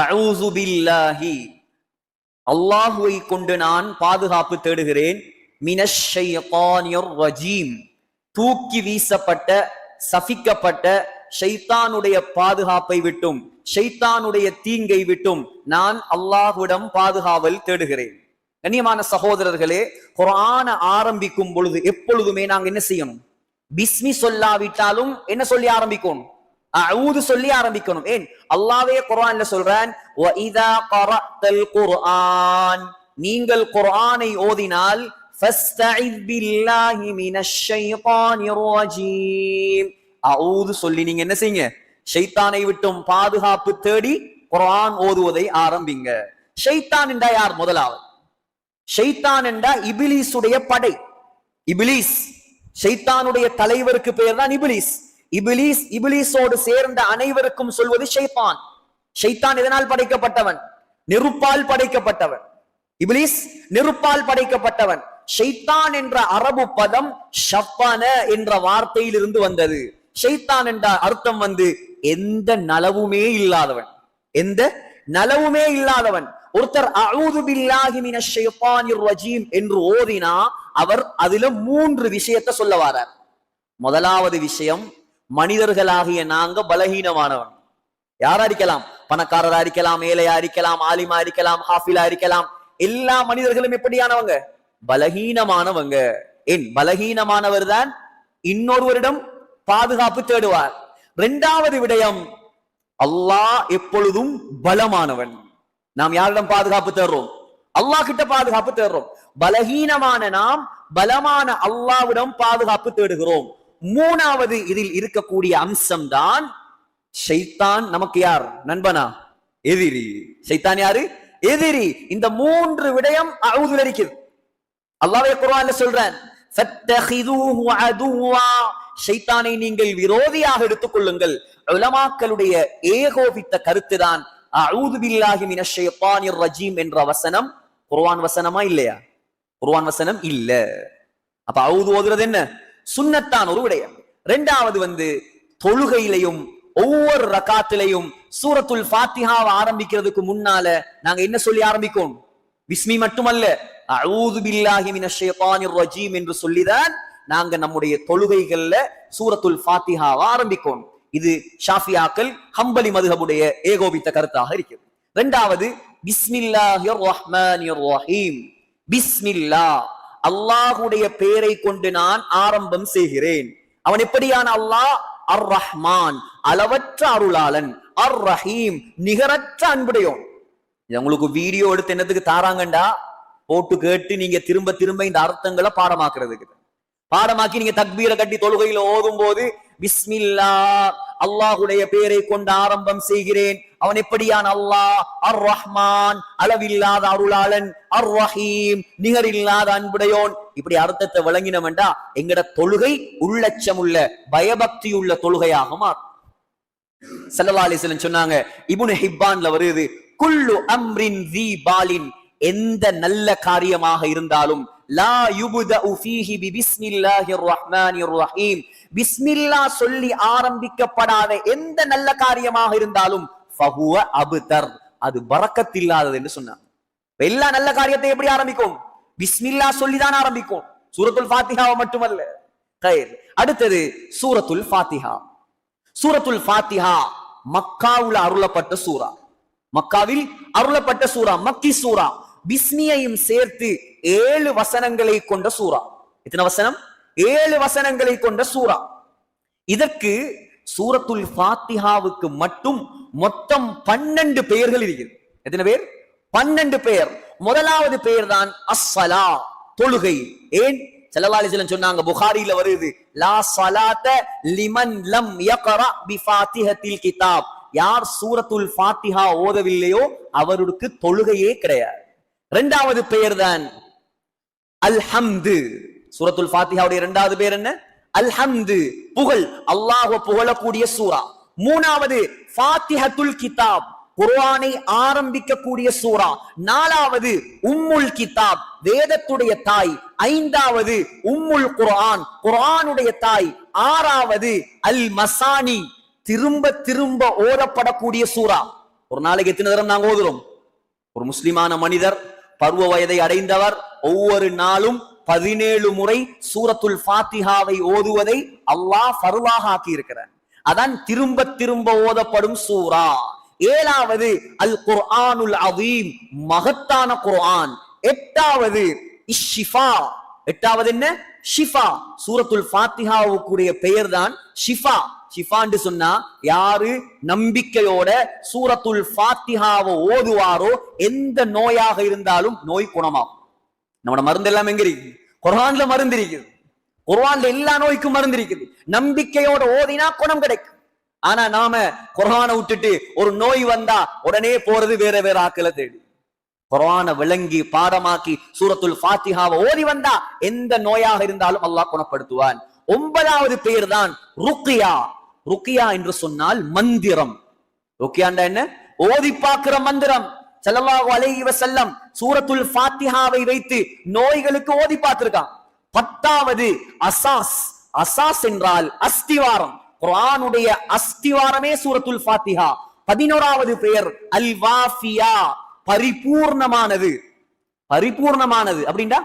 அஊது பில்லாஹி, அல்லாஹுவை கொண்டு நான் பாதுகாப்பு தேடுகிறேன். மினஷ் ஷைத்தானிர் ரஜீம், தூக்கி வீசப்பட்ட சபிக்கப்பட்ட ஷைத்தானுடைய பாதுகாப்பை விட்டும் ஷைத்தானுடைய தீங்கை விட்டும் நான் அல்லாஹ்விடம் பாதுகாவல் தேடுகிறேன். கண்ணியமான சகோதரர்களே, குர்ஆன ஆரம்பிக்கும் பொழுது எப்பொழுதுமே நாங்க என்ன செய்யணும்? பிஸ்மி சொல்லாவிட்டாலும் என்ன சொல்லி ஆரம்பிக்கணும்? அஊது சொல்லி ஆரம்பிக்கணும். ஏன்? அல்லாஹ்வே குர்ஆன்ல சொல்றான், வ இதா கரஅத்தல் குர்ஆன், நீங்கள் குர்ஆனை ஓதினால் ஃபஸ்தஇஸ் பில்லாஹி மினஷ் ஷைத்தானிர் ரஜீம், அஊது சொல்லி நீங்க என்ன செய்யுங்க? ஷைத்தானை விட்டும் பாதுகாப்பு தேடி குர்ஆன் ஓதுவதை ஆரம்பிங்க. ஷைத்தான் என்றா யார்? முதலாவது ஷைத்தான் என்றா இபிலீசுடைய படை. இபிலீஸ், ஷைத்தானுடைய தலைவருக்கு பெயர் தான் இபிலீஸ். இபிலீஸ், இபிலீஸோடு சேர்ந்த அனைவருக்கும் சொல்வது ஷைத்தான். ஷைத்தான் எதனால் படைக்கப்பட்டவன்? நெருப்பால் படைக்கப்பட்டவன். இபிலீஸ் நெருப்பால் படைக்கப்பட்டவன். ஷைத்தான் என்ற அரபு பதம் ஷப்பன என்ற வார்த்தையிலிருந்து வந்தது. ஷைத்தான் என்ற அர்த்தம் எந்த நலவுமே இல்லாதவன், எந்த நலவுமே இல்லாதவன். ஒருத்தர் அஊது பில்லாஹி மினஷ் ஷைத்தானிர் ரஜீம் என்று ஓதினா அவர் அதுல 3 விஷயத்தை சொல்ல வரார். முதலாவது விஷயம், மனிதர்களாகிய நாங்க பலகீனமானவன். யாரா இருக்கலாம்? பணக்காரரா இருக்கலாம், ஏழையா இருக்கலாம், ஆலிமா இருக்கலாம், ஹாஃபிலா இருக்கலாம். எல்லா மனிதர்களும் எப்படியானவங்க? பலகீனமானவங்க. ஏன்? பலகீனமானவர் தான் இன்னொருவரிடம் பாதுகாப்பு தேடுவார். 2வது விடயம், அல்லாஹ் எப்பொழுதும் பலமானவன். நாம் யாரிடம் பாதுகாப்பு தேடுறோம்? அல்லாஹ் கிட்ட பாதுகாப்பு தேடுறோம். பலகீனமான நாம் பலமான அல்லாஹ்விடம் பாதுகாப்பு தேடுகிறோம். 3வது இதில் இருக்கக்கூடிய அம்சம் தான் ஷைத்தான் நமக்கு யார்? நண்பனா? எதிரி. ஷைத்தான் யாரு? எதிரி. இந்த 3 விடயம் அஊதுல இருக்குது. அல்லாஹ்வே குர்ஆன்ல சொல்றான், ஃபத்தஹிதூஹு அதுவா, ஷைத்தானை நீங்கள் விரோதியாக எடுத்துக் கொள்ளுங்கள். உலமாக்களுடைய ஏகோபித்த கருத்துதான் அஊது பில்லாஹி மினஷ் ஷைத்தானிர் ரஜீம் என்ற வசனம் குர்ஆன் வசனமா இல்லையா? குர்ஆன் வசனம் இல்ல. அப்ப அஊது ஓதுறது என்ன? சுன்னத்தான் ஒரு விடயம். 2வது தொழுகையிலையும் ஒவ்வொரு ரகாத்திலையும் சூரத்துல் ஃபாத்திஹாவை ஆரம்பிக்கிறதுக்கு முன்னால நாங்க என்ன சொல்லி ஆரம்பிக்கும்? பிஸ்மி மட்டுமல்ல, அஊது பில்லாஹி மினஷ் ஷைத்தானிர் ரஜீம் என்று சொல்லிதான் நாங்க நம்முடைய தொழுகைகள்ல சூரத்துல் ஃபாத்திஹாவை ஆரம்பிக்கும். இது ஷாஃபியாக்கள், ஹம்பலி மதுஹபுடைய ஏகோபித்த கருத்தாக இருக்கிறது. 2வது பிஸ்மில்லாஹிர் ரஹ்மானிர் ரஹீம், பிஸ்மில்லாஹ், அல்லாஹ்வுடைய பெயரை கொண்டு நான் ஆரம்பம் செய்கிறேன். அவன் எப்படியான அல்லாஹ்? அர் ரஹ்மான், அளவற்ற அருளாளன். அர் ரஹீம், நிகரற்ற அன்புடையோன். இது உங்களுக்கு வீடியோ எடுத்து என்னத்துக்கு தாராங்கண்டா? போட்டு கேட்டு நீங்க திரும்ப திரும்ப இந்த அர்த்தங்களை பாடமாக்குறதுக்கு. பாடமாக்கி நீங்க தக்பீரை கட்டி தொழுகையில ஓதும் போது பிஸ்மில்லா, அல்லாஹுடைய பெயரை கொண்டு ஆரம்பம் செய்கிறேன். அவன் எப்படியான அல்லாஹ்? அர் ரஹ்மான், அளவில்லாத அருளாளன். அர் ரஹீம், நிகரில்லாத அன்புடையோன். இப்படி அர்த்தத்தை விளங்கினோம்டா எங்கட தொழுகை உள்ளச்சம் உள்ள பயபக்தி உள்ள தொழுகையாக மாறும். ஸல்லல்லாஹு அலைஹி வஸல்லம் சொன்னாங்க, இப்னு ஹிப்பான்ல வருது, குல்லு அம்ரின் ஸீ பாலின், எந்த நல்ல காரியமாக இருந்தாலும் லா யுப்தஉ ஃபீஹி பிஸ்மில்லாஹிர் ரஹ்மானிர் ரஹீம், பிஸ்மில்லாஹ் சொல்லி ஆரம்பிக்கப்படாத எந்த நல்ல காரியமாக இருந்தாலும் ஃபஹுவ அப்தர், அது பரக்கத் இல்லாதது என்று சொன்னாங்க. எல்லா நல்ல காரியத்தை எப்படி ஆரம்பிக்கும்? பிஸ்மில்லாஹ் சொல்லி தான் ஆரம்பிக்கும். சூரத்துல் ஃபாத்திஹாவை மட்டுமல்ல. அடுத்தது சூரத்துல் ஃபாத்திஹா. சூரத்துல் ஃபாத்திஹா மக்காவுல அருளப்பட்ட சூரா. மக்காவில் அருளப்பட்ட சூரா, மக்கி சூரா. பிஸ்மியையும் சேர்த்து 7 வசனங்களை கொண்ட சூரா. எத்தனை வசனம்? 7 வசனங்களை கொண்ட சூரா. இதற்கு சூரத்துல் ஃபாத்திஹாவுக்கு மட்டும் மொத்தம் 12 பெயர்கள் இருக்குது. எத்தனை பேர்? 12 பெயர். முதலாவது பெயர் தான் அஸ்ஸலா, தொழுகை. ஏன்? ஸல்லல்லாஹு அலைஹி வஸல்லம் சொன்னாங்க, புகாரில வருது, லா ஸலாத லிமன் லம் யக்ரா பிஃபாத்திஹத்தில் கிதாப், யார் சூரத்துல் ஃபாத்திஹா ஓதவில்லையோ அவருக்கு தொழுகையே கிடையாது. 2வது பெயர் தான் அல்ஹம்து. சூரத்துல் ஃபாத்திஹாவுடைய 2வது பெயர் என்ன? அல்ஹம்து, புகழ், அல்லாஹ்வை புகழக்கூடிய சூரா. 3வது ஃபாத்திஹத்துல் கிதாப், குர்ஆனை ஆரம்பிக்கக்கூடிய சூரா. 4வது உம்முல் கிதாப், வேதத்துடைய தாய். 5வது உம்முல் குர்ஆன், குர்ஆனுடைய தாய். 6வது அல் மசானி, திரும்ப திரும்ப ஓதப்படக்கூடிய சூரா. ஒரு நாளைக்கு எத்தனை தரம் நாங்க ஓதுறோம்? ஒரு முஸ்லிமான மனிதர் பருவ வயதை அடைந்தவர் ஒவ்வொரு நாளும் 17 முறை சூரத்துல் ஃபாத்திஹாவை ஓதுவதை அல்லாஹ் ஃபர்லாக ஆக்கி இருக்கிறார். அதான் திரும்ப திரும்ப ஓதப்படும் சூரா. 7வது அல் குர்ஆனுல் அதீம், மகத்தான குர்ஆன். 8வது இஷ்ஷிஃபா. 8வது என்ன? ஷிஃபா. சூரத்துல் ஃபாத்திஹாவுக்குரிய பெயர் தான் ஷிஃபா. ஷிஃபான்னு சொன்னா யாரு நம்பிக்கையோட சூரத்துல் ஃபாத்திஹாவை ஓதுவாரோ எந்த நோயாக இருந்தாலும் நோய் குணமாகும். நம்மட மருந்து எல்லாம் எங்க இருக்கு? குர்ஆன்ல மருந்து இருக்குது. குர்ஆன்ல எல்லா நோய்க்கும் மருந்து இருக்குது. நம்பிக்கையோட ஓதினா குணம் கிடைக்கும். ஆனா நாம குர்ஆனை விட்டுட்டு ஒரு நோய் வந்தா உடனே போறது வேற வேற ஆக்களை தேடி. குர்ஆனை விளங்கி பாடமாக்கி சூரத்துல் ஃபாத்திஹாவை ஓதி வந்தா எந்த நோயாக இருந்தாலும் அல்லாஹ் குணப்படுத்துவான். 9வது பெயர் தான் ருக்கியா. ருக்கியா என்று சொன்னால் மந்திரம். ருக்கியாண்டா என்ன? ஓதி பார்க்கிற மந்திரம். ஸல்லல்லாஹு அலைஹி வஸல்லம் சூரத்துல் ஃபாத்திஹாவை வைத்து நோய்களுக்கு ஓதி பார்த்திருக்கான். 10வது அசாஸ். அசாஸ் என்றால் அஸ்திவாரம். குர்ஆனுடைய அஸ்திவாரமே சூரத்துல் ஃபாத்திஹா. 11வது பெயர் அல் வாஃபியா, பரிபூர்ணமானது. பரிபூர்ணமானது அப்படின்னா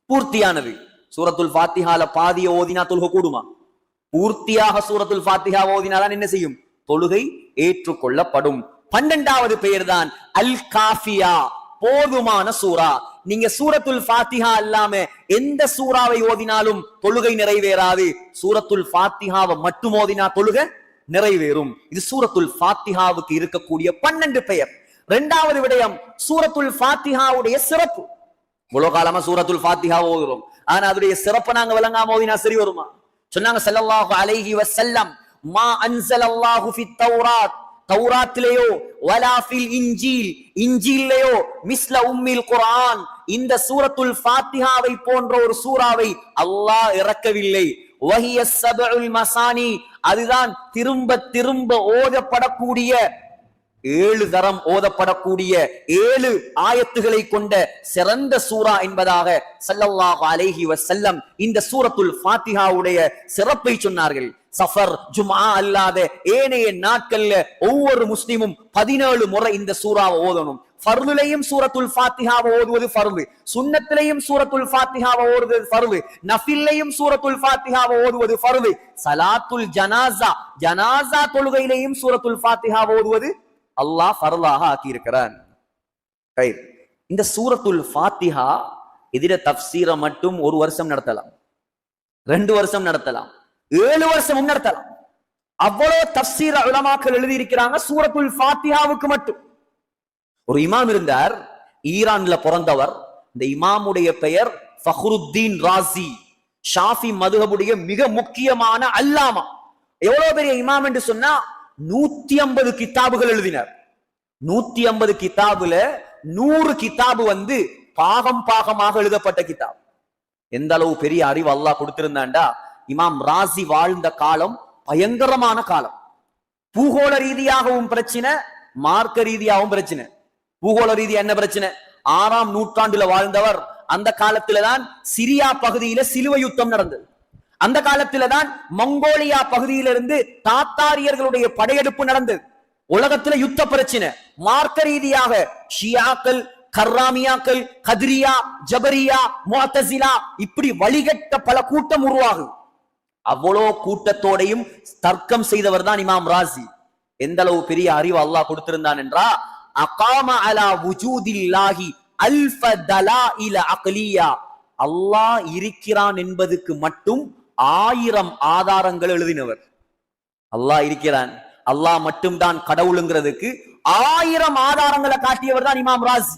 பூர்த்தியானது. சூரத்துல் ஃபாத்திஹால பாதிய ஓதினா தொழுகை கூடுமா? பூர்த்தியாக சூரத்துல் ஃபாத்திஹா ஓதினாதான் என்ன செய்யும்? தொழுகை ஏற்றுக்கொள்ளப்படும். 12வது பெயர் தான் அல் காஃபியா, போதுமான சூரா. நீங்க சூரத்துல் ஃபாத்திஹா இல்லாம எந்த சூறாவை ஓதினாலும் தொழுகை நிறைவேறாது. சூரத்துல் ஃபாத்திஹாவை மட்டும் ஓதினா தொழுகை நிறைவேறும். இது சூரத்துல் ஃபாத்திஹாவுக்கு இருக்கக்கூடிய 12 பெயர். 2வது விடயம் சூரத்துல் ஃபாத்திஹாவுடைய சிறப்பு. இவ்வளவு காலமா சூரத்துல் ஃபாத்திஹா ஓதுறோம், ஆனா அதோடைய சிறப்பை நாங்க விளங்காம ஓதினா சரி வருமா? சொன்னாங்க ஸல்லல்லாஹு அலைஹி வஸல்லம், மா அன்ஸலல்லாஹு ஃபித் தௌராத், தௌராத்திலேயோ வலா ஃபில் இன்ஜீல், இன்ஜீல்லையோ மிஸ்ல உம்மில் குர்ஆன், இந்த சூரத்துல் ஃபாத்திஹாவை போன்ற ஒரு சூறாவை அல்லாஹ் இறக்கவில்லை. வஹிய ஸபஉல் மசானி, அதுதான் திரும்ப திரும்ப ஓதப்படக்கூடிய 7 தரம் ஓதப்படக்கூடிய 7 ஆயத்துகளை கொண்ட சிறந்த சூரா என்பதாக ஸல்லல்லாஹு அலைஹி வஸல்லம் இந்த சூரத்துல் ஃபாத்திஹாவுடைய சிறப்பை சொன்னார்கள். சஃபர் ஜும்ஆ அல்லாத ஏனைய நாட்கள்ல ஒவ்வொரு முஸ்லிமும் 17 முறை இந்த சூறாவை ஓதணும். ஃபர்துலையும் சூரத்துல் ஃபாத்திஹாவை ஓதுவது ஃபர்து, சுன்னத்திலையும் சூரத்துல் ஃபாத்திஹாவை ஓதுவது ஃபர்து, நஃபில்லையும் சூரத்துல் ஃபாத்திஹாவை ஓதுவது ஃபர்து, ஸலாத்துல் ஜனாஸா, ஜனாஸா தொழுகையிலையும் சூரத்துல் ஃபாத்திஹாவை ஓதுவது அல்லாஹ் ஃபர்லாக ஆக்கி இருக்கிறான். இந்த சூரத்துல் ஃபாத்திஹா எதிர தஃப்சீரை மட்டும் 1 வருஷம் நடத்தலாம், 2 வருஷம் நடத்தலாம், 7 வருஷம் நடத்தலாம். அவ்வளவு தஃப்சீர உலமாக்கள் எழுதி இருக்கிறாங்க சூரத்துல் ஃபாத்திஹாவுக்கு மட்டும். ஒரு இமாம் இருந்தார், ஈரான்ல பிறந்தவர். இந்த இமாமுடைய பெயர் ஃபஹ்ருத்தீன் ராஸி, ஷாஃபி மதுஹபுடைய மிக முக்கியமான அல்லாமா. எவ்வளவு பெரிய இமாம் என்று சொன்னா 150 கிதாபுகள் எழுதினார். 150 கிதாபுல 100 கிதாபு பாகம் பாகமாக எழுதப்பட்ட கிதாப். எந்த அளவு பெரிய அறிவு அல்லாஹ் கொடுத்திருந்தாண்டா. இமாம் ராஸி வாழ்ந்த காலம் பயங்கரமான காலம். பூகோள ரீதியாகவும் பிரச்சனை, மார்க்க ரீதியாகவும் பிரச்சனை. பூகோள ரீதியா என்ன பிரச்சனை? 6ஆம் நூற்றாண்டுல வாழ்ந்தவர். அந்த காலத்துலதான் சிரியா பகுதியில சிலுவை யுத்தம் நடந்தது. அந்த காலத்துலதான் மங்கோலியா பகுதியிலிருந்து தாத்தாரியர்களுடைய படையெடுப்பு நடந்தது. உலகத்துல யுத்த பிரச்சனை. மார்க்க ரீதியாக ஷியாக்கள், கர்ராமியாக்கள், கத்ரியா, ஜபரியா, முஅத்தஸிலா, இப்படி வழிகட்ட பல கூட்டம் உருவாகும். அவ்வளோ கூட்டத்தோடையும் தர்க்கம் செய்தவர் தான் இமாம் ராஸி. எந்த அளவு பெரிய அறிவு அல்லாஹ் கொடுத்திருந்தான் என்றா, அகாம அலா வுஜூதில்லாஹி அல்ஃப தலாயில அக்லியா, அல்லாஹ் இருக்கிறான் என்பதுக்கு மட்டும் 1000 ஆதாரங்கள் எழுதினவர். அல்லாஹ் இருக்கிறான், அல்லாஹ் மட்டும்தான் கடவுளுங்கிறதுக்கு 1000 ஆதாரங்களை காட்டியவர் தான் இமாம் ராஸி.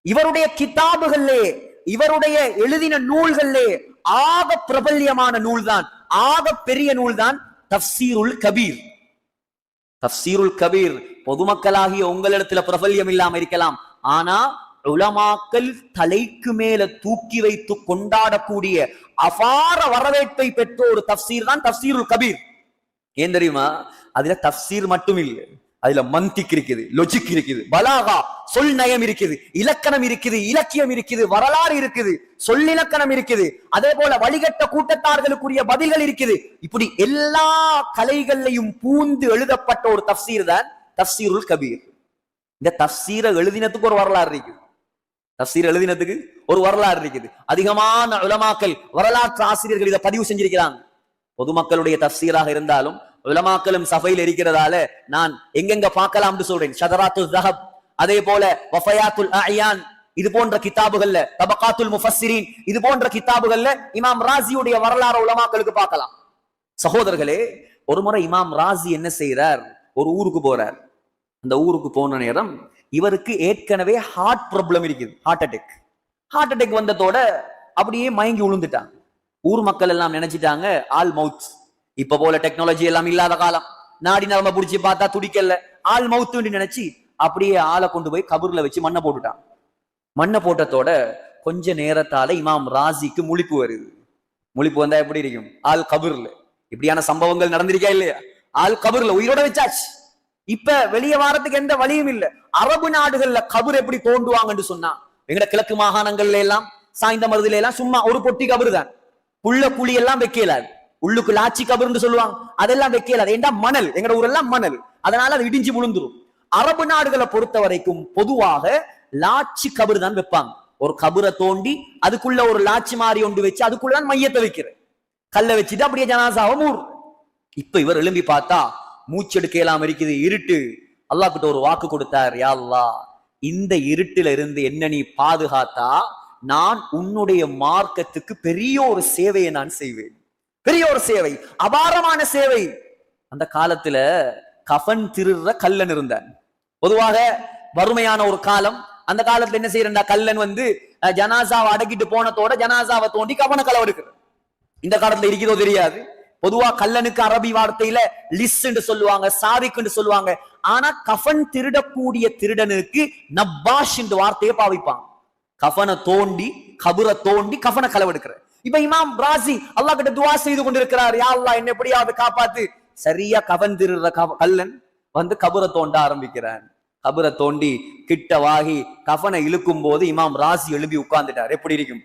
இவருடைய கிதாபுகளே, இவருடைய எழுதின நூல்களே ஆக பிரபல்யமான நூல் தான், ஆக பெரிய நூல் தான் தஃப்சீருல் கபீர். தஃப்சீருல் கபீர் பொதுமக்களாகிய உங்களிடத்துல பிரபல்யம் இல்லாம இருக்கலாம், ஆனா உலமாக்கள் தலைக்கு மேல தூக்கி வைத்து கொண்டாடக்கூடிய அபார வரவேற்பை பெற்ற ஒரு தஃப்சீர் தான் தஃப்சீருல் கபீர். ஏன் தெரியுமா? அதுல தஃப்சீர் மட்டும் இல்லை, அதுல மந்திக் இருக்குது, லொஜிக் இருக்குது, பலாகா சொல் நயம் இருக்குது, இலக்கணம் இருக்குது, இலக்கியம் இருக்குது, வரலாறு இருக்குது, சொல்லிலக்கணம் இருக்குது, அதே போல வழிகட்ட கூட்டத்தார்களுக்குரிய பதில்கள் இருக்குது. இப்படி எல்லா கலைகளையும் பூந்து எழுதப்பட்ட ஒரு தஃப்சீர் தான் தஃப்சீருல் கபீர். இந்த தஃப்சீரை எழுதினத்துக்கு ஒரு வரலாறு இருக்குது. தஃப்சீர் எழுதினத்துக்கு ஒரு வரலாறு இருக்குது. அதிகமான உலமாக்கள், வரலாற்று ஆசிரியர்கள் இதை பதிவு செஞ்சிருக்கிறாங்க. பொதுமக்களுடைய தஃப்சீராக இருந்தாலும் உலமாக்களும் சபையில் இருக்கிறதால நான் எங்கெங்க பார்க்கலாம்னு சொல்றேன். ஷதராத்துல் ஸஹப், அதே போல வஃபயாத்துல் அயான், இது போன்ற கிதாபுகள்ல, தபகாத்துல் முஃபஸ்ஸிரீன், இது போன்ற கிதாபுகள்ல இமாம் ராஸியுடைய வரலாறு உலமாக்களுக்கு பார்க்கலாம். சகோதரர்களே, ஒரு முறை இமாம் ராஸி என்ன செய்யறார், ஒரு ஊருக்கு போறார். அந்த ஊருக்கு போன நேரம் இவருக்கு ஏற்கனவே ஹார்ட் ப்ராப்ளம் இருக்குது, ஹார்ட் அட்டாக் வந்ததோட அப்படியே மயங்கி விழுந்துட்டாங்க. ஊர் மக்கள் எல்லாம் நினைச்சிட்டாங்க ஆல் மவுத். இப்ப போல டெக்னாலஜி எல்லாம் இல்லாத காலம், நாடி நரம்ப புடிச்சு பார்த்தா துடிக்கல, ஆள் மவுத்து நினைச்சு அப்படியே ஆளை கொண்டு போய் கபூர்ல வச்சு மண்ணை போட்டுட்டான். மண்ணை போட்டதோட கொஞ்ச நேரத்தால இமாம் ராஸிக்கு முழிப்பு வருது. முழிப்பு வந்தா எப்படி இருக்கும்? ஆள் கபூர்ல. இப்படியான சம்பவங்கள் நடந்திருக்கா இல்லையா? ஆள் கபூர்ல உயிரோட வச்சாச்சு. இப்ப வெளியே வாரத்துக்கு எந்த வழியும் இல்ல. அரபு நாடுகள்ல கபூர் எப்படி தோண்டுவாங்கன்னு சொன்னா, எங்கட கிழக்கு மாகாணங்கள்ல எல்லாம், சாய்ந்த மருதுல எல்லாம் சும்மா ஒரு பொட்டி கபூர் தான், புள்ள குழி எல்லாம் வைக்கலாது. உள்ளுக்கு லாச்சி கபர்னு சொல்லுவாங்க, அதெல்லாம் வைக்கலாது. ஏண்டா மணல், எங்கட ஊரெல்லாம் மணல், அதனால அது இடிஞ்சு விழுந்துரும். அரபு நாடுகளை பொறுத்த வரைக்கும் பொதுவாக லாச்சி கபர் தான் வைப்பாங்க. ஒரு கபரை தோண்டி அதுக்குள்ள ஒரு லாச்சி மாறி ஒன்று வச்சு அதுக்குள்ளதான் மையத்தை வைக்கிற, கல்லை வச்சுட்டு அப்படியே ஜனாசாவை மூர். இப்ப இவர் எழும்பி பார்த்தா மூச்செடுக்கலாம் இருக்குது, இருட்டு. அல்லாஹ் கிட்ட ஒரு வாக்கு கொடுத்தார், யா அல்லாஹ், இந்த இருட்டுல இருந்து என்ன நீ பாதுகாத்தா நான் உன்னுடைய மார்க்கத்துக்கு பெரிய ஒரு சேவையை நான் செய்வேன். பெரிய ஒரு சேவை, அபாரமான சேவை. அந்த காலத்துல கஃன் திருற கல்லன் இருந்தான். பொதுவாக வறுமையான ஒரு காலம். அந்த காலத்துல என்ன செய்யறா, கல்லன் வந்து ஜனாசாவை அடக்கிட்டு போனதோட ஜனாசாவை தோண்டி கஃனை களவெடுக்கிற. இந்த காலத்துல இருக்கிறதோ தெரியாது. பொதுவா கல்லனுக்கு அரபி வார்த்தையில லிஸ் என்று சொல்லுவாங்க, சாரிக் என்று சொல்லுவாங்க. ஆனா கஃன் திருடக்கூடிய திருடனுக்கு நப்பாஷ் என்ற வார்த்தையை பாவிப்பாங்க. கஃனை தோண்டி, கபரை தோண்டி கஃனை களவெடுக்கிற. இப்ப இமாம் ராஸி அல்லாஹ் கிட்ட துஆ செய்து கொண்டிருக்கிறார், யா அல்லாஹ் என்ன எப்படியாவது காப்பாத்து. சரியா கஃன் திருற கல்லன் வந்து கபரை தோண்ட ஆரம்பிக்கிறான். கபரை தோண்டி கிட்ட வாகி கஃனை இழுக்கும் போது இமாம் ராஸி எழுப்பி உட்கார்ந்துட்டார். எப்படி இருக்கும்?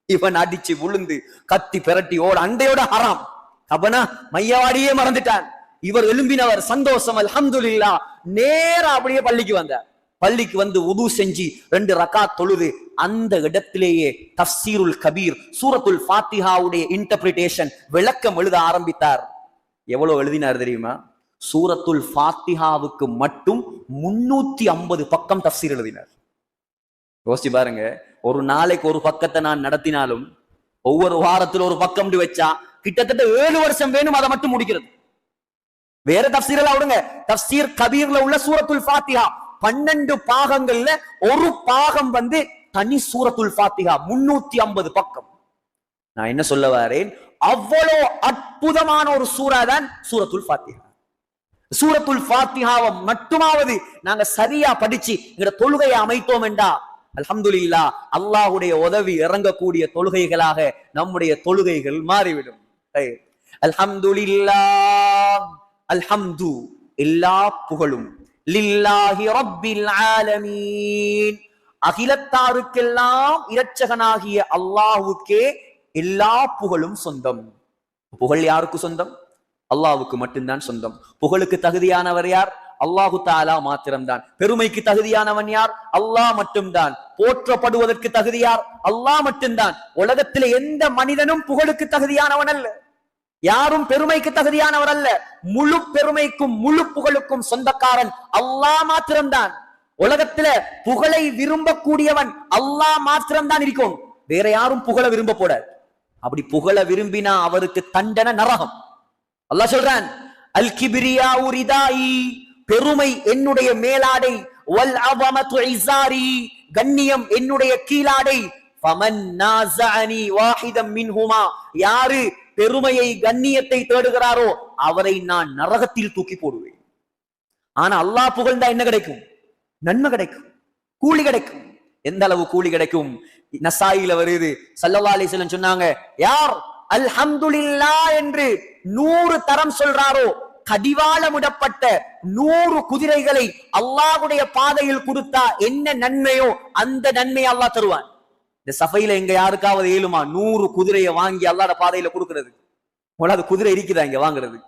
இவன் அடிச்சு விழுந்து கத்தி பெரட்டி ஓட, அண்டையோட ஹராம், கபனா மையவாடியே மறந்துட்டான். இவர் எழும்பினவர் சந்தோஷம், அல்ஹம்துலில்லாஹ். நேரா அப்படியே பள்ளிக்கு வந்தார். பள்ளிக்கு வந்து உது செஞ்சு 2 ரகாத் தொழுது அந்த இடத்திலேயே தஃப்சீருல் கபீர், சூரத்துல் ஃபாத்திஹாவுடைய இன்டர்பிரிட்டேஷன், விளக்கம் எழுத ஆரம்பித்தார். எவ்வளவு எழுதினார் தெரியுமா? சூரத்துல் ஃபாத்திஹாவுக்கு மட்டும் 350 பக்கம் தஃப்சீர் எழுதினார். யோசிச்சு பாருங்க, ஒரு நாளைக்கு ஒரு பக்கத்தை நான் நடத்தினாலும் ஒவ்வொரு வாரத்தில் ஒரு பக்கம் வச்சா கிட்டத்தட்ட 7 வருஷம் வேணும் அதை மட்டும் முடிக்கிறது. வேற தஃப்சீர் எல்லாம் விடுங்க, தஃப்சீர் கபீர்ல உள்ள சூரத்துல் ஃபாத்திஹா 12 பாகங்கள்ல ஒரு பாகம் வந்து தனி சூரத்துல் ஃபாத்திஹா 350 பக்கம். நான் என்ன சொல்ல வரேன், அவ்வளோ அற்புதமான ஒரு சூரா தான் சூரத்துல் ஃபாத்திஹா. சூரத்துல் ஃபாத்திஹாவை மட்டுமாவது நாங்க சரியா படிச்சு எங்க தொழுகையை அமைத்தோம் என்றா அல்ஹம்துலில்லாஹ், அல்லாஹ்வுடைய உதவி இறங்கக்கூடிய தொழுகைகளாக நம்முடைய தொழுகைகள் மாறிவிடும். அல்ஹம்துலில்லாஹ், அல்ஹம்து எல்லா புகழும், லில்லாஹி ரப்பில் ஆலமீன், அகிலத்தாருக்கெல்லாம் இரட்சகனாகிய அல்லாஹ்வுக்கே எல்லா புகழும் சொந்தம். புகழ் யாருக்கு சொந்தம்? அல்லாஹ்வுக்கு மட்டும்தான் சொந்தம். புகழுக்கு தகுதியானவர் யார்? அல்லாஹு தஆலா மாத்திரம்தான். பெருமைக்கு தகுதியானவன் யார்? அல்லாஹ் மட்டும்தான். போற்றப்படுவதற்கு தகுதியார்? அல்லாஹ் மட்டும்தான். உலகத்திலே எந்த மனிதனும் புகழுக்கு தகுதியானவன் அல்ல, யாரும் பெருமைக்கு தகுதியானவர் அல்ல. முழு பெருமைக்கும் முழு புகழுக்கும் சொந்தக்காரன் அல்லாஹ் மாத்திரம்தான். உலகத்தில புகழை விரும்பக்கூடியவன் அல்லாஹ் மாத்திரம்தான் இருக்கும், வேற யாரும் புகழ விரும்ப போடாது. அப்படி புகழ விரும்பினா அவருக்கு தண்டனை நரகம். அல்லாஹ் சொல்றான், அல் கிப்ரியா ரிதாயி, பெருமை என்னுடைய மேலாடை, வல் அஸமத்து இஸாரி, கண்ணியம் என்னுடைய கீழாடை, ஃபமன் நாஸஅனி வாஹிதம் மின்ஹுமா, யாரு பெருமையை கண்ணியத்தை தேடுகிறாரோ அவரை நான் நரகத்தில் தூக்கி போடுவேன். ஆனா அல்லாஹ் புகழ்ந்தா என்ன கிடைக்கும்? நன்மை கிடைக்கும், கூலி கிடைக்கும். எந்த அளவு கூலி கிடைக்கும்? நசாயில வருது, ஸல்லல்லாஹு அலைஹி வஸல்லம் சொன்னாங்க, யார் அல்ஹம்துலில்லாஹ் என்று 100 தரம் சொல்றாரோ கடிவாளமிடப்பட்ட 100 குதிரைகளை அல்லாஹ்வுடைய பாதையில் கொடுத்தா என்ன நன்மையோ அந்த நன்மையை அல்லாஹ் தருவான். இந்த சஃபையில எங்க யாருக்காவது ஏழுமா 100 குதிரையை வாங்கி அல்லாஹ்வுடைய பாதையில கொடுக்கிறது? அது குதிரை இருக்குதா இங்க வாங்குறது?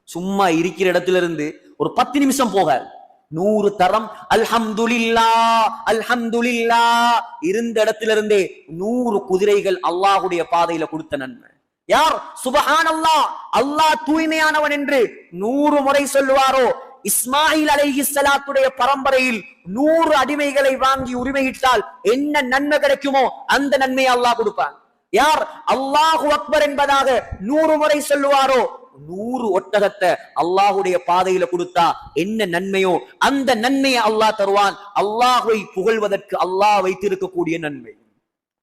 சும்மா இருக்கிற இடத்துல இருந்து ஒரு 10 நிமிஷம் போக 100 தரம் அல்ஹம்துலில்லாஹ் அல்ஹம்துலில்லாஹ் இருந்த இடத்துல இருந்தே 100 குதிரைகள் அல்லாஹ்வுடைய பாதையில கொடுத்த நன்மை. யார் சுப்ஹானல்லாஹ் அல்லாஹ் தூய்மையானவன் என்று 100 முறை சொல்லுவாரோ, இஸ்மாயில் அலைஹிஸ்ஸலாத்துடைய பரம்பரையில் 100 அடிமைகளை வாங்கி உரிமையிட்டால் என்ன நன்மை கிடைக்குமோ அந்த நன்மையை அல்லாஹ் கொடுப்பான். யார் அல்லாஹு அக்பர் என்பதாக 100 முறை சொல்லுவாரோ, 100 ஒட்டகத்தை அல்லாஹுடைய பாதையில கொடுத்தா என்ன நன்மையோ அந்த நன்மையை அல்லாஹ் தருவான். அல்லாஹ்வை புகழ்வதற்கு அல்லாஹ் வைத்திருக்கக்கூடிய நன்மை.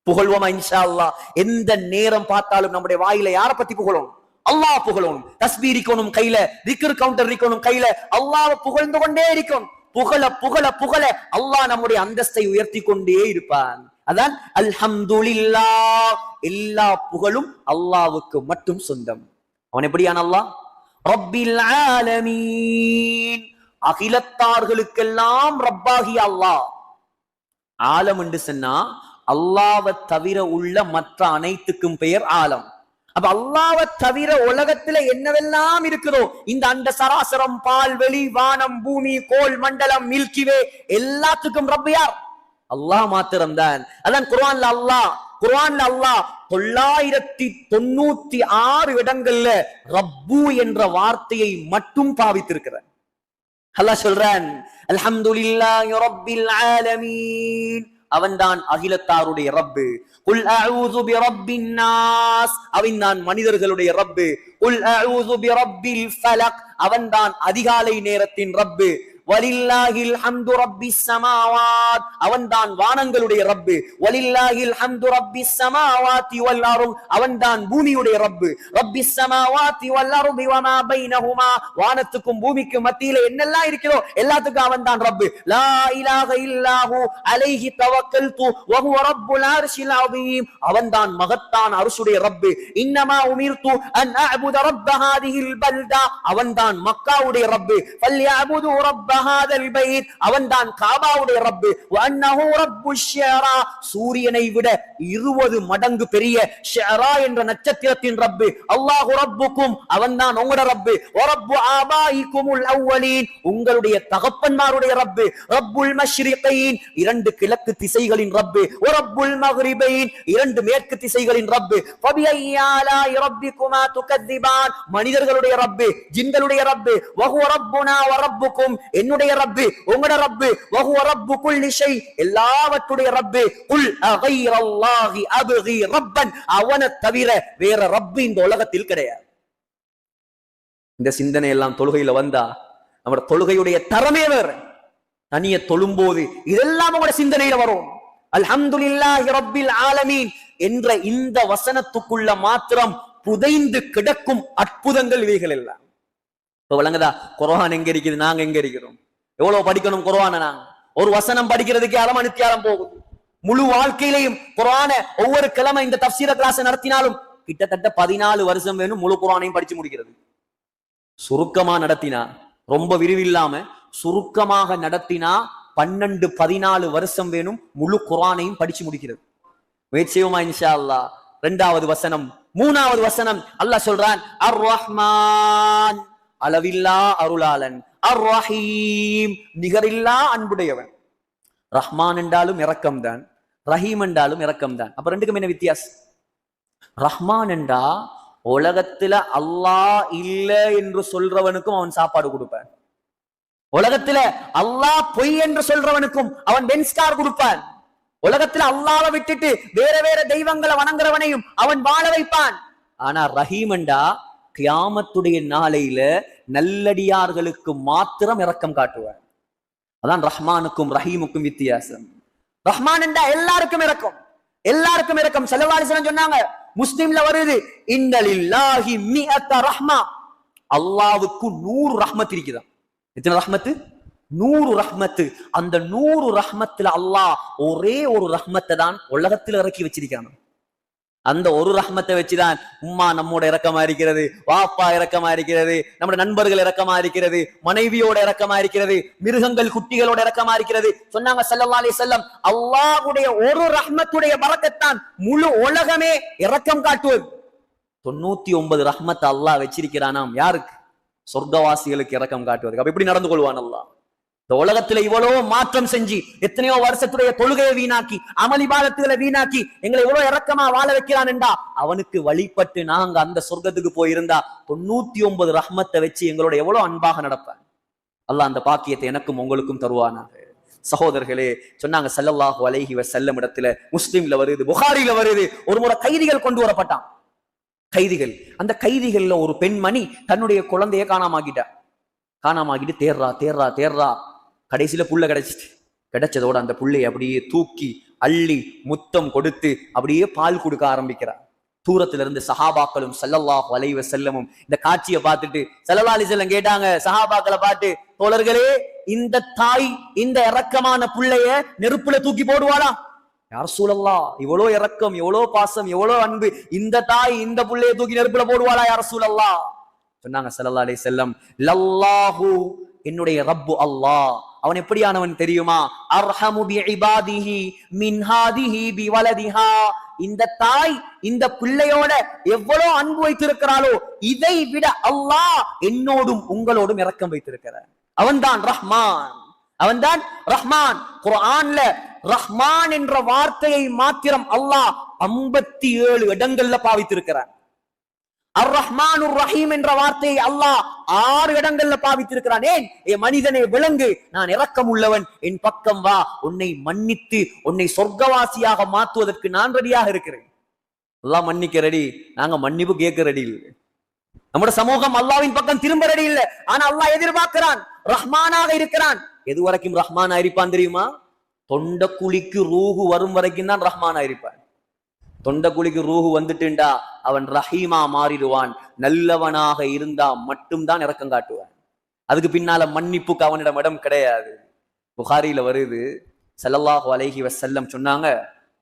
புகழ்வோமா இன்ஷா அல்லாஹ். எந்த நேரம் பார்த்தாலும் நம்முடைய வாயில யாரை பத்தி புகழணும்? அல்லாஹ் புகழணும். தஸ்பீஹ் இருக்கணும் கையில, திக்ர் கவுண்டர் இருக்கணும் கையில, அல்லாஹ்வை புகழ்ந்து கொண்டே இருக்கணும். புகழ புகழ புகழ அல்லாஹ் நம்முடைய அந்தஸ்தை உயர்த்தி கொண்டே இருப்பான். அதான் அல்ஹம்துலில்லாஹ், எல்லா புகழும் அல்லாஹ்வுக்கு மட்டும் சொந்தம். அவன் எப்படியான அல்லாஹ்? ரப்பில் ஆலமீன், அகிலத்தார்களுக்கெல்லாம் ரப்பாகிய அல்லாஹ். ஆலம் என்று சொன்னா அல்லாஹ்வை தவிர உள்ள மற்ற அனைத்துக்கும் பெயர் ஆலம். அப்ப அல்லாஹ்வை தவிர உலகத்துல என்னவெல்லாம் இருக்குதோ, இந்த அண்ட சராசரம், பால்வெளி, வானம், பூமி, கோள் மண்டலம், மில்கிவே, எல்லாத்துக்கும் ரப்பு யார்? அல்லாஹ் மாத்திரம்தான். அதான் குர்ஆன்ல அல்லாஹ் 996 இடங்கள்ல ரப்பு என்ற வார்த்தையை மட்டும் பாவித்திருக்கிறார். அல்லாஹ் சொல்றான் அல்ஹம்துலில்லாஹி ரப்பில் ஆலமீன், அவன்தான் அகிலத்தாருடைய ரப்பு. குல் அஊது பிரப்பின் நாஸ், அவன்தான் மனிதர்களுடைய ரப்பு. குல் அஊது பிரப்பில் ஃபலக், அவன்தான் அதிகாலை நேரத்தின் ரப்பு. வலில்லாஹில் ஹம்து ரப்பிஸ் ஸமாவாத், அவன்தான் வானங்களுடைய ரப்பு. வலில்லாஹில் ஹம்து ரப்பிஸ் ஸமாவாதி வல் அர்த், அவன்தான் பூமியுடைய ரப்பு. ரப்பிஸ் ஸமாவாதி வல் அர்த் வமா பைனஹுமா, வானத்துக்கும் பூமிக்கும் மத்தியில என்னெல்லாம் இருக்கிறதோ எல்லாத்துக்கும் அவன்தான் ரப்பு. லா இலாஹ இல்லாஹு அலைஹி தவக்கல்து வ ஹுவ ரப்புல் அர்ஷில் அஸீம், அவன்தான் மகத்தான் அர்ஷுடைய ரப்பு. இன்னமா உமிர்து அன் அஅபுத ரப்ப ஹாதிஹில் பல்தா, அவன்தான் மக்காவுடைய ரப்பு. ஃபல்யஅபுது ரப்ப ஹாதல் பைத், அவன்தான் காபாவுடைய ரப்பு. வ அன்னஹு ரப்புஷ் ஷியரா, சூரியனை விட 20 மடங்கு பெரிய ஷியரா என்ற நட்சத்திரத்தின் ரப்பு. அல்லாஹு ரப்புக்கும், அவன்தான் உங்களுடைய ரப்பு. வ ரப்பு ஆபாயிக்குமுல் அவ்வலீன், உங்களுடைய தகப்பன்மாருடைய ரப்பு. ரப்புல் மஷ்ரிகைன், 2 கிழக்கு திசைகளின் ரப்பு. வ ரப்புல் மக்ரிபைன், 2 மேற்கு திசைகளின் ரப்பு. ஃபபிஐ ஆலாஇ ரப்பிகுமா துகذிபான், மனிதர்களுடைய ரப்பு, ஜின்களுடைய ரப்பு. வ ஹுவ ரப்புனா வ ரப்புக்கும், என்னுடைய ரப்பு உங்களுடைய ரப்பு. வ ஹுவ ரப்பு குல்லி ஷை, எல்லாவற்றுடைய ரப்பு. குல் அகைரல்லாஹி அப்கி ரப்பன், அவனை தவிர வேற ரப்பு இந்த உலகத்தில் கிடையாது. இந்த சிந்தனை எல்லாம் தொழுகையில வந்தா நம்ம தொழுகையுடைய தரமே வேற. தனிய தொழும்போது இதெல்லாம் உங்களுடைய சிந்தனையில வரும். அல்ஹம்துலில்லாஹி ரப்பில் ஆலமீன் என்ற இந்த வசனத்துக்குள்ள மாத்திரம் புதைந்து கிடக்கும் அற்புதங்கள் இவைகள் எல்லாம். இப்ப விளங்குதா? குர்ஆன் எங்க இருக்குது, நாங்க எங்க இருக்கிறோம்? எவ்வளவு படிக்கணும் குர்ஆன? நாங்க ஒரு வசனம் படிக்கிறதுக்கு அரமணித்தியாலம் போகுது. முழு வாழ்க்கையிலையும் குர்ஆன ஒவ்வொரு கிழமை இந்த தஃப்சீர கிளாஸ் நடத்தினாலும் கிட்டத்தட்ட 14 வருஷம் வேணும் முழு குர்ஆனையும் படிச்சு முடிக்கிறது. சுருக்கமா நடத்தினா, ரொம்ப விரிவில்லாம சுருக்கமாக நடத்தினா 12-14 வருஷம் வேணும் முழு குர்ஆனையும் படிச்சு முடிக்கிறது. முயற்சியுமா இன்ஷா அல்லாஹ். 2வது வசனம், 3வது வசனம் அல்லாஹ் சொல்றான் அர் ரஹ்மான், அளவில்லா அருளாளன். அர் ரஹீம், நிகரில்லா அன்புடையவன். ரஹ்மான் என்றாலும் இரக்கம் தான், ரஹீம் என்றாலும் இரக்கம் தான். அப்ப ரெண்டுக்கும் என்ன வித்தியாசம்? ரஹ்மான் என்றா உலகத்துல அல்லாஹ் இல்ல என்று சொல்றவனுக்கும் அவன் சாப்பாடு கொடுப்பான். உலகத்துல அல்லாஹ் பொய் என்று சொல்றவனுக்கும் அவன் பென்ஸ்கார் கொடுப்பான். உலகத்துல அல்லாஹ்வை விட்டுட்டு வேற வேற தெய்வங்களை வணங்குறவனையும் அவன் வாழ வைப்பான். ஆனா ரஹீம் என்றா கியாமத்துடைய நாளையில நல்லடியார்களுக்கு மாத்திரம் இரக்கம் காட்டுவார். அதான் ரஹ்மானுக்கும் ரஹீமுக்கும் வித்தியாசம். ரஹ்மான் என்றா எல்லாருக்கும் இரக்கம், எல்லாருக்கும் இரக்கம். ஸல்லல்லாஹு அலைஹி வஸல்லம் சொன்னாங்க, முஸ்லிம்ல வருது, இன்னலில்லாஹி மிஅத ரஹ்மா, அல்லாஹ்வுக்கு 100 ரஹ்மத் இருக்குதா. எத்தனை ரஹ்மத்து? 100 ரஹ்மத்து. அந்த 100 ரஹ்மத்துல அல்லாஹ் ஒரே ஒரு ரஹ்மத்தை தான் உலகத்துல இறக்கி வச்சிருக்கான். அந்த ஒரு ரஹ்மத்தை வச்சுதான் உம்மா நம்மோட இரக்கமா இருக்கிறது, வாப்பா இரக்கமா இருக்கிறது, நம்முடைய நண்பர்கள் இரக்கமா இருக்கிறது, மனைவியோட இரக்கமா இருக்கிறது, மிருகங்கள் குட்டிகளோட இரக்கமா இருக்கிறது. சொன்னாங்க ஸல்லல்லாஹு அலைஹி வஸல்லம், அல்லாஹ்வுடைய ஒரு ரஹ்மத்துடைய பரக்கத்தான் முழு உலகமே இரக்கம் காட்டுவது. 99 ரஹ்மத் அல்லாஹ் வச்சிருக்கிறானாம் யாருக்கு? சொர்க்கவாசிகளுக்கு இரக்கம் காட்டுவதுக்கு. அப்ப எப்படி நடந்து கொள்வான் அல்லாஹ்? இந்த உலகத்துல இவ்வளவு மாற்றம் செஞ்சு எத்தனையோ வருஷத்துடைய தொழுகையை வீணாக்கி அமளிபாதத்துகளை வீணாக்கி எங்களை எவ்வளவு இறக்கமா வாழ வைக்கிறான் என்றா அவனுக்கு வழிபட்டு நாங்க அந்த சொர்க்கத்துக்கு போயிருந்தா 99 ரஹ்மத்தை வச்சு எங்களோட எவ்வளவு அன்பாக நடப்பான். அல்லாஹ் அந்த பாக்கியத்தை எனக்கும் உங்களுக்கும் தருவானாக. சகோதரர்களே, சொன்னாங்க ஸல்லல்லாஹு அலைஹி வஸல்லம் இடத்துல, முஸ்லிம்ல வருது, புகாரில வருது, ஒரு முறை கைதிகள் கொண்டு வரப்பட்டான். கைதிகள், அந்த கைதிகள்ல ஒரு பெண்மணி தன்னுடைய குழந்தைய காணாமாக்கிட்டு தேர்றா தேர்றா தேர்றா. கடைசியில புள்ள கிடைச்சதோட அந்த புள்ளைய அப்படியே தூக்கி அள்ளி முத்தம் கொடுத்து அப்படியே பால் கொடுக்க ஆரம்பிக்கிறார். தூரத்துல இருந்து சஹாபாக்களும் ஸல்லல்லாஹு அலைஹி வஸல்லமும் இந்த காட்சியை பார்த்துட்டு ஸல்லல்லாஹு அலைஹி வஸல்லம் கேட்டாங்க சஹாபாக்களை பார்த்து, தோழர்களே, இந்த தாய் இந்த இரக்கமான புள்ளைய நெருப்புல தூக்கி போடுவாளா? யா ரசூலல்லாஹ், இவ்வளோ இரக்கம், எவ்வளோ பாசம், எவ்வளோ அன்பு, இந்த தாய் இந்த புள்ளைய தூக்கி நெருப்புல போடுவாளா யா ரசூலல்லாஹ்? சொன்னாங்க ஸல்லல்லாஹு அலைஹி வஸல்லம், லல்லாஹு, என்னுடைய ரப்பு அல்லாஹ், அவன் எப்படியானவன் தெரியுமா? அர்ஹமு பி இபாதிஹி மின் ஹாதிஹி பி வலதிஹா, இந்த தாய் இந்த பிள்ளையோட எவ்வளவு அன்பு வைத்திருக்கிறாளோ இதை விட அல்லாஹ் என்னோடும் உங்களோடும் இரக்கம் வைத்திருக்கிறார். அவன்தான் ரஹ்மான், அவன்தான் ரஹ்மான். குர்ஆன்ல ரஹ்மான் என்ற வார்த்தையை மாத்திரம் அல்லாஹ் 57 இடங்கள்ல பாவித்திருக்கிறான். அர் ரஹ்மானுர் ரஹீம் என்ற வார்த்தையை அல்லாஹ் 6 இடங்கள்ல பாவித்திருக்கிறான். ஏன்? மனிதனே விளங்கு, நான் இரக்கம் உள்ளவன், என் பக்கம் வா, உன்னை மன்னித்து உன்னை சொர்க்கவாசியாக மாற்றுவதற்கு நான் ரெடியாக இருக்கிறேன். அல்லாஹ் மன்னிக்க ரெடி, நாங்க மன்னிப்பு கேட்க ரெடி இல்லை. நம்முடைய சமூகம் அல்லாஹ்வின் பக்கம் திரும்ப ரெடி இல்லை. ஆனா அல்லாஹ் எதிர்பார்க்கிறான், ரஹ்மானாக இருக்கிறான். எது வரைக்கும் ரஹ்மானா இருப்பான் தெரியுமா? தொண்ட குழிக்கு ரூஹு வரும் வரைக்கும் தான் ரஹ்மானா இருப்பான். தொண்ட குழிக்கு ரூஹு வந்துட்டுண்டா அவன் ரஹீமா மாறிடுவான். நல்லவனாக இருந்தா மட்டும்தான் இரக்கம் காட்டுவான். அதுக்கு பின்னால மன்னிப்புக்கு அவனிடம் இடம் கிடையாது. புகாரில வருது, ஸல்லல்லாஹு அலைஹி வஸல்லம் சொன்னாங்க,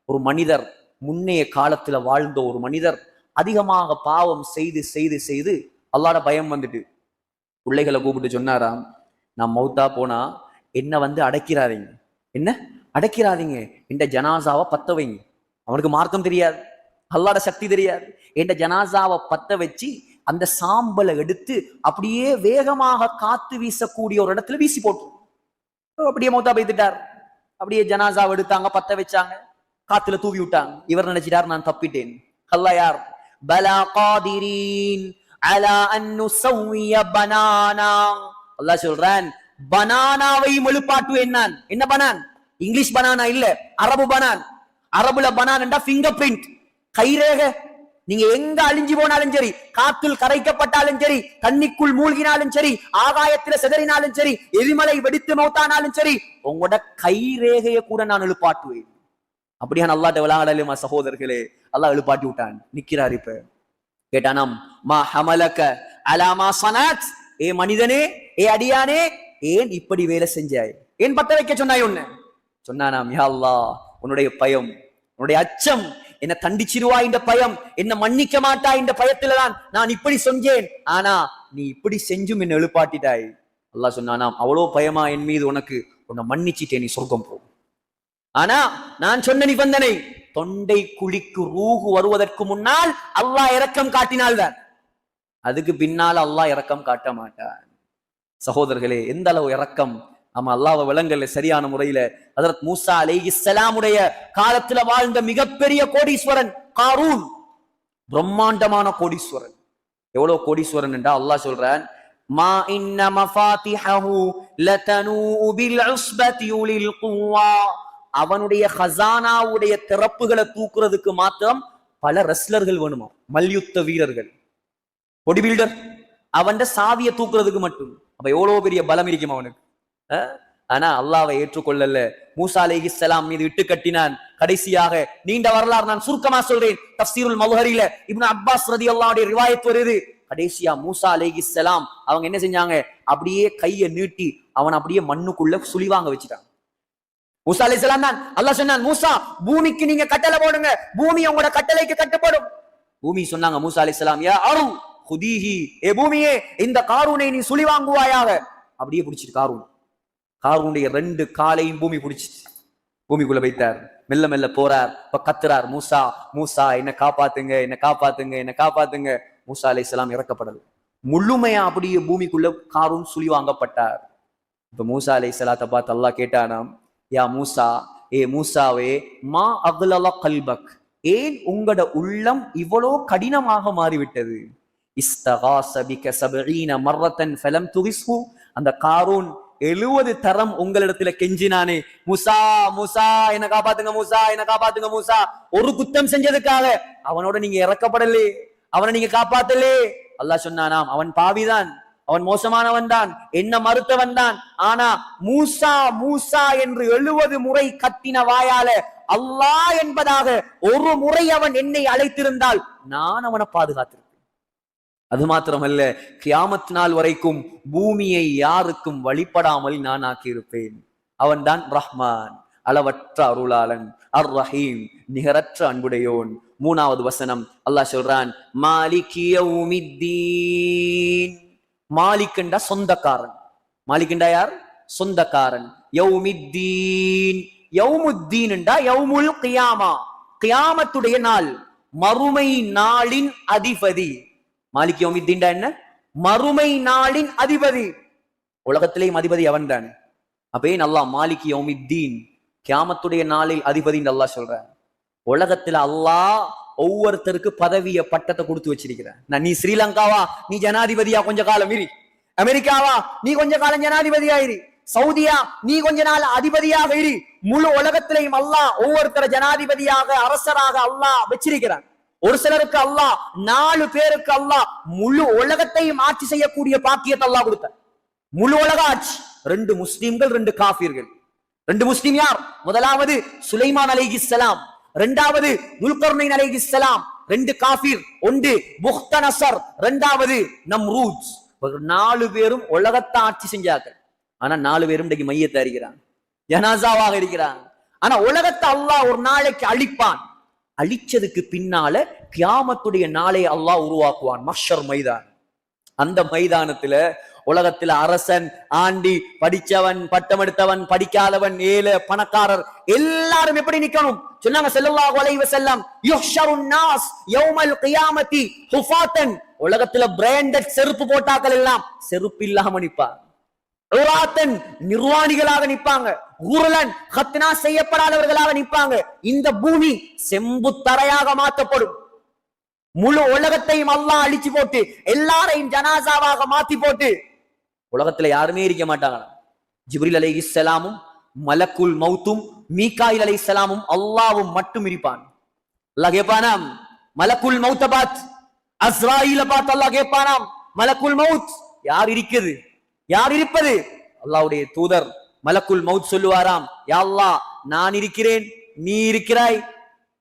ஒரு மனிதர், முன்னைய காலத்துல வாழ்ந்த ஒரு மனிதர் அதிகமாக பாவம் செய்து செய்து செய்து அல்லாஹ்ட பயம் வந்துட்டு பிள்ளைகளை கூப்பிட்டு சொன்னாராம், நான் மௌத்தா போனா என்ன அடக்கிறாதீங்க, என்ன அடக்கிறாதீங்க, இந்த ஜனாசாவை பத்த வைங்க. அவனுக்கு மார்க்கம் தெரியாது, அல்லாஹ்ட சக்தி தெரியாது. என்ற ஜனாசாவை பத்த வச்சு அந்த சாம்பலை எடுத்து அப்படியே வேகமாக காத்து வீசக்கூடிய ஒரு இடத்துல வீசி போட்டு அப்படியே மௌத்தா போய்த்துட்டார். அப்படியே ஜனாசாவை எடுத்தாங்க, பத்த வச்சாங்க, காத்துல தூவி விட்டாங்க. இவர் நினைச்சிட்டார், நான் தப்பிட்டேன். அல்லாஹ் யார்? பலா காதிரீன் அலா அன் நுஸவ்விய பனானா. அல்லாஹ் சொல்றான், பனானாவை எழுப்பாட்டுவேன் நான். என்ன பனான்? இங்கிலீஷ் பனானா இல்ல, அரபு பனான். அரபுல பனான் என்றா ஃபிங்கர் பிரிண்ட், கைரேக. நீங்க எங்க அழிஞ்சு போனாலும் சரி, காத்துள் கரைக்கப்பட்டாலும் சரி, தண்ணிக்குள் மூழ்கினாலும் சரி, ஆகாயத்துல சிதறினாலும் சரி, எரிமலை வெடித்து மௌத்தானாலும் சரி, உங்களோட கைரேகைய கூட நான் எழுப்பாட்டுவேன். அப்படியா அல்லாஹ்ட்ட விளையாடலுமா சகோதரர்களே? அல்லாஹ் எழுப்பாட்டி விட்டான். நிக்கிறார். இப்ப கேட்டானாம், மா ஹமலக அலா மா ஸனத், ஏ மனிதனே, ஏ அடியானே, ஏன் இப்படி வேலை செஞ்சாய்? ஏன் பத்த வைக்க சொன்னாய்? ஒண்ணு சொன்னானாம், யா அல்லாஹ், உன்னுடைய பயம், உன்னுடைய அச்சம், என்ன தண்டிச்சிருவா இந்த பயம், என்ன மன்னிக்க மாட்டா இந்த பயத்துலதான் நான் இப்படி செஞ்சேன். ஆனா நீ இப்படி செஞ்சும் என்ன எழுப்பாட்டிட்டாய். அல்லாஹ் சொன்னானாம், அவ்வளோ பயமா என் மீது உனக்கு? உன்னை மன்னிச்சிட்டே, நீ சொர்க்கம் போ. ஆனா நான் சொன்ன நிபந்தனை, தொண்டை குழிக்கு ரூஹு வருவதற்கு முன்னால் அல்லாஹ் இரக்கம் காட்டினால்தான், அதுக்கு பின்னால் அல்லாஹ் இரக்கம் காட்ட மாட்டான். சகோதரர்களே, எந்த அளவு இரக்கம்! ஆமா, அல்லாஹ்வை விளங்கல சரியான முறையில. ஹஜ்ரத் மூசா அலைஹிஸ்ஸலாமுடைய காலத்துல வாழ்ந்த மிகப்பெரிய கோடீஸ்வரன் காரூன், பிரம்மாண்டமான கோடீஸ்வரன். எவ்வளவு கோடீஸ்வரன் என்றா அல்லாஹ் சொல்றான், மா இன்ன மஃபாத்திஹு லதனூ பில் உஸ்பதி உலில் குவா. அவனுடைய ஹஸானாவுடைய திறப்புகளை தூக்குறதுக்கு மாத்திரம் பல ரெஸ்லர்கள் வேணுமா, மல்யுத்த வீரர்கள், பொடி பில்டர். அவன் சாவியை தூக்குறதுக்கு மட்டும். அப்ப எவ்வளவு பெரிய பலம் இருக்கும் அவனுக்கு. ஆனா அல்லாஹ்வை ஏற்றுக்கொள்ளல. மூசா அலைஹிஸ்ஸலாம் மீது இட்டு கட்டினான். கடைசியாக நீண்ட வரலாறு நான் சுருக்கமா சொல்றேன். தஃப்சீருல் மல்ஹரில இப்னு அப்பாஸ் ரலியல்லாஹு அன்ஹு ரிவாயத் வருது. கடைசியா மூசா அலைஹிஸ்ஸலாம் அவங்க என்ன செஞ்சாங்க? அப்படியே கையை நீட்டி அவன் அப்படியே மண்ணுக்குள்ள சுழிவாங்க வச்சுட்டாங்க. மூசா அலைஹிஸ்ஸலாம் தான் அல்லாஹ் சொன்னான், மூசா பூமிக்கு நீங்க கட்டளை போடுங்க, பூமி உங்களோட கட்டளைக்கு கட்டுப்படும். பூமி சொன்னாங்க மூசா அலைஹிஸ்ஸலாம், யா அரு குதீஹி, ஏ பூமியே இந்த காரூனை நீ சுழி வாங்குவாயாக. அப்படியே பிடிச்சிட்டு காரூனுடைய 2 காலையும் பூமி பிடிச்சிட்டு பூமிக்குள்ள வைத்தார். மெல்ல மெல்ல போறார். இப்ப கத்துறார், மூசா மூசா என்ன காப்பாத்துங்க, என்ன காப்பாத்துங்க, என்ன காப்பாத்துங்க. மூசா அலைஹிஸ்ஸலாம் இறக்கப்படல. முழுமையா அப்படியே பூமிக்குள்ள காரூன் சுழி வாங்கப்பட்டார். இப்ப மூசா அலைஹிஸ்ஸலாத்தை பார்த்து அல்லாஹ் கேட்டானாம், யா மூசா, ஏ மூசாவே, மா அக்லல கல்பக், ஏன் உங்களோட உள்ளம் இவ்வளோ கடினமாக மாறிவிட்டது? இஸ்தகாஸ பிக 70 மர்ரத்தன் ஃபலம் துகிஸ்ஹு, அந்த காரூன் 70 தரம் உங்களிடத்துல கெஞ்சினானே, மூசா மூசா என்ன காப்பாத்துங்க, மூசா என்ன காப்பாத்துங்க மூசா. ஒரு குத்தம் செஞ்சதுக்காக அவனோட நீங்க இறக்கப்படலே, அவனை நீங்க காப்பாத்தலே. அல்லாஹ் சொன்னானாம், அவன் பாவிதான், அவன் மோசமானவன் தான், என்ன மறுத்தவன் தான். ஆனா மூசா மூசா என்று 70 முறை கத்தின வாயால அல்லாஹ் என்பதாக ஒரு முறை அவன் என்னை அழைத்திருந்தால் நான் அவனை பாதுகாத்திருப்பேன். அது மாத்திரமல்ல, கியாமத் நாள் வரைக்கும் பூமியை யாருக்கும் வழிபடாமல் நான் ஆக்கியிருப்பேன். அவன் தான் ரஹ்மான், அளவற்ற அருளாளன், அர் ரஹீம், நிகரற்ற அன்புடையோன். 3வது வசனம் அல்லாஹ் சொல்றான், மாலிகி யௌமித்தீன். மாலிகண்டா சொந்தக்காரன். மாலிகண்டா யார்? சொந்தக்காரன். யௌமித்தீன், யௌமுத்தீன்டா யௌமுல் கியாமா, கியாமத்துடைய நாள், மறுமை நாளின் அதிபதி. மாலிக் யௌமித்தீன்டா என்ன? மறுமை நாளின் அதிபதி. உலகத்திலேயும் அதிபதி அவன் தான். அப்பே அல்லாஹ் மாலிக் யௌமித்தீன், கியாமத்துடைய நாளில் அதிபதி அல்லாஹ் சொல்றான். உலகத்துல அல்லாஹ் ஒவ்வொருத்தருக்கு பதவிய பட்டத்தை கொடுத்து வச்சிருக்கிறான். நீ ஸ்ரீலங்காவா, நீ ஜனாதிபதியா கொஞ்ச காலம் இரு. அமெரிக்காவா, நீ கொஞ்ச காலம் ஜனாதிபதியா இரு. சவுதியா, நீ கொஞ்ச நாள் அதிபதியாக இரு. முழு உலகத்திலையும் அல்லாஹ் ஒவ்வொருத்தர ஜனாதிபதியாக, அரசராக அல்லாஹ் வச்சிருக்கிறான். ஒரு சிலருக்கு அல்லாஹ் 4 பேருக்கு அல்லாஹ் முழு உலகத்தையும் ஆட்சி செய்யக்கூடிய பாக்கியத்தை அல்லாஹ் கொடுத்தார். முழு உலக ஆட்சி. 2 முஸ்லிம்கள், 2 காஃபிர்கள். 2 முஸ்லிம் யார்? முதலாவது சுலைமான் அலைஹிஸ்ஸலாம், 2வது துல்கர்னைன் அலைஹிஸ்ஸலாம். 2 காஃபிர், 1 புக்தனஸர், 2வது நம்ரூத். 4 பேரும் உலகத்தை ஆட்சி செஞ்சாங்க. ஆனா 4 பேரும் இன்றைக்கு மையத்தை அறிகிறான், ஜனாசாவாக இருக்கிறான். ஆனா உலகத்தை அல்லாஹ் ஒரு நாளைக்கு அழிப்பான். அழிச்சதுக்கு பின்னால கியாமத்துடைய நாளை அல்லாஹ் உருவாக்குவான், மஹ்ஷர் மைதான். அந்த மைதானத்துல உலகத்துல அரசன், ஆண்டி, படிச்சவன், பட்டம் எடுத்தவன், படிக்காதவன், ஏழை, பணக்காரர் எல்லாரும் எப்படி நிக்கணும் சொன்னாங்க ஸல்லல்லாஹு அலைஹி வஸல்லம், யுஹ்ஷருன் நாஸ் யௌமல் கியாமத்தி ஹுஃபாத்தன். உலகத்துல பிராண்டட் செருப்பு போட்டாக்கள் எல்லாம் செருப்பு இல்லாம நிப்பாங்க. நிர்வாணிகளாக நிற்பாங்க. ஹத்னா செய்யப்படாதவர்களாக நிற்பாங்க. இந்த பூமி செம்பு தரையாக மாற்றப்படும். முழு உலகத்தையும் அல்லாஹ் அழிச்சு போட்டு எல்லாரையும் ஜனாசாவாக மாத்தி போட்டு உலகத்துல யாருமே இருக்க மாட்டாங்க. ஜிப்ரீல் அலைஹிஸ்ஸலாமும் மலக்குல் மௌத்தும் மீகாயில் அலைஹிஸ்ஸலாமும் அல்லாஹ்வும் மட்டும் இருப்பான். அல்லாஹ் கேட்பானாம், மலக்குல் மௌத்த பாத், அஸ்ராயில பார்த்து அல்லாஹ் கேட்பானாம், மலக்குல் மௌத் யார் இருக்குது, யார் இருப்பது? அல்லாஹ்வுடைய தூதர் மலக்குல் மௌத் சொல்லுவாராம், யா அல்லாஹ் நான் இருக்கிறேன், நீ இருக்கிறாய்,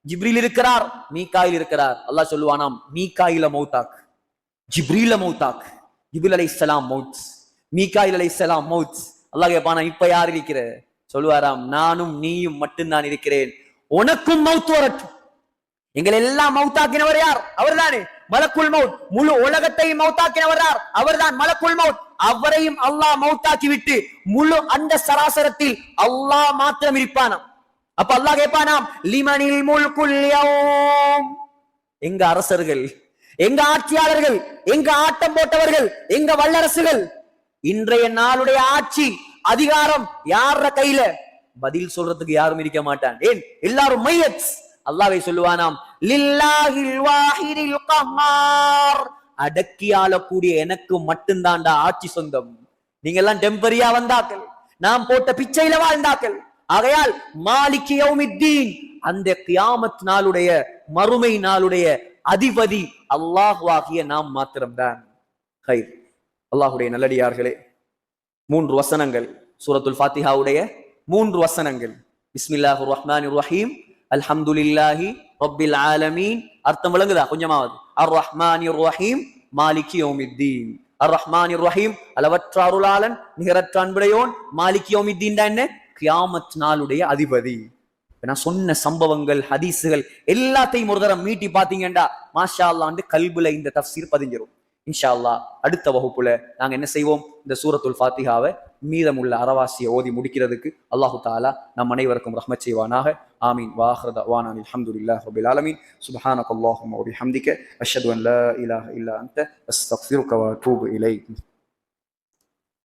ஜிப்ரீல் இருக்கிறார், மீகாயில் இருக்கிறார். அல்லாஹ் சொல்லுவானாம், மீகாயில மௌத்தாக், ஜிப்ரீல மௌத்தாக். ஜிப்ரீல் அலைஹிஸ்ஸலாம் மௌத், மீகாயில் அலைஹிஸ்ஸலாம் மௌத். அல்லாஹ் கேட்பானா, இப்ப யார் இருக்கிற? சொல்லுவாராம், நானும் நீயும் மட்டும்தான் இருக்கிறேன், உனக்கும் மௌத் வரட்டும். எங்களை எல்லாம் மௌத்தாக்கினவர் யார்? அவர்தானே மலக்குல் மௌத். முழு உலகத்தையும் மௌத்தாக்கினவர் யார்? அவர்தான் மலக்குல் மௌத். அவரையும் அல்லாஹ் மௌத்தாக்கி விட்டு முழு அந்த சராசரத்தில் அல்லாஹ் மாத்திரம் இருப்பானாம். அப்ப அல்லாஹ் கேட்பானாம், லிமனில் முல்குல் யௌம். எங்க அரசர்கள், எங்க ஆட்சியாளர்கள், எங்க ஆட்டம் போட்டவர்கள், எங்க வல்லரசுகள், இன்றைய நாளுடைய ஆட்சி அதிகாரம் யார கையில? பதில் சொல்றதுக்கு யாரும் இருக்க மாட்டான். ஏன்? எல்லாரும் மையத். அல்லாஹ்வை சொல்லுவானாம், லில்லாஹில் வாஹிதில் கஹ்ஹார். அடக்கி ஆளக்கூடிய எனக்கு மட்டும்தான்டா ஆட்சி சொந்தம். நீங்க எல்லாம் டெம்பரியா வந்தாக்கள், நாம் போட்ட பிச்சையில வாழ்ந்தாக்கள். ஆகையால் மாலிகி யௌமித்தீன், அந்த கியாமத் நாளுடைய, மறுமை நாளுடைய அதிபதி அல்லாஹ்வாகிய நாம் மாத்திரம்தான். ஹைர், அல்லாஹ்வுடைய நல்லடியார்களே, 3 வசனங்கள் சூரத்துல் ஃபாத்திஹாவுடைய 3 வசனங்கள். பிஸ்மில்லாஹிர் ரஹ்மானிர் ரஹீம், அல்ஹம்துலில்லாஹி ரப்பில் ஆலமீன். அர்த்தம் விளங்குதா கொஞ்சமாவது? அர் ரஹ்மானிர் ரஹீம் மாலிகி யௌமித்தீன். அர் ரஹ்மானிர் ரஹீம் அளவற்ற அருளாளன், நிகரற்ற அன்புடையோன். மாலிகி யௌமித்தீன் என்ன? கியாமத் நாளுடைய அதிபதி. நான் சொன்ன சம்பவங்கள் ஹதீஸுகள் எல்லாத்தையும் ஒரு தரம் மீட்டி பாத்தீங்கடா மாஷா அல்லாஹ்னு கல்புல இந்த தஃப்சீர் பதிஞ்சிரும். இன்ஷா அல்லாஹ் அடுத்த வகுப்புல நாங்க என்ன செய்வோம், இந்த சூரத்துல் ஃபாத்திஹாவை மீதமுள்ள அரவாசியை ஓதி முடிக்கிறதுக்கு அல்லாஹு தஆலா நம் அனைவருக்கும் ரஹ்மத் செய்வானாக. ஆமீன். வாஹிரு தஅவானா அல்ஹம்துலில்லாஹி ரப்பில் ஆலமீன். சுப்ஹானக்கல்லாஹும்ம வ பிஹம்திக அஷ்ஹது அன் லா இலாஹா இல்லா அன்த அஸ்தக்ஃபிருக வ அத்தூபு இலைக்.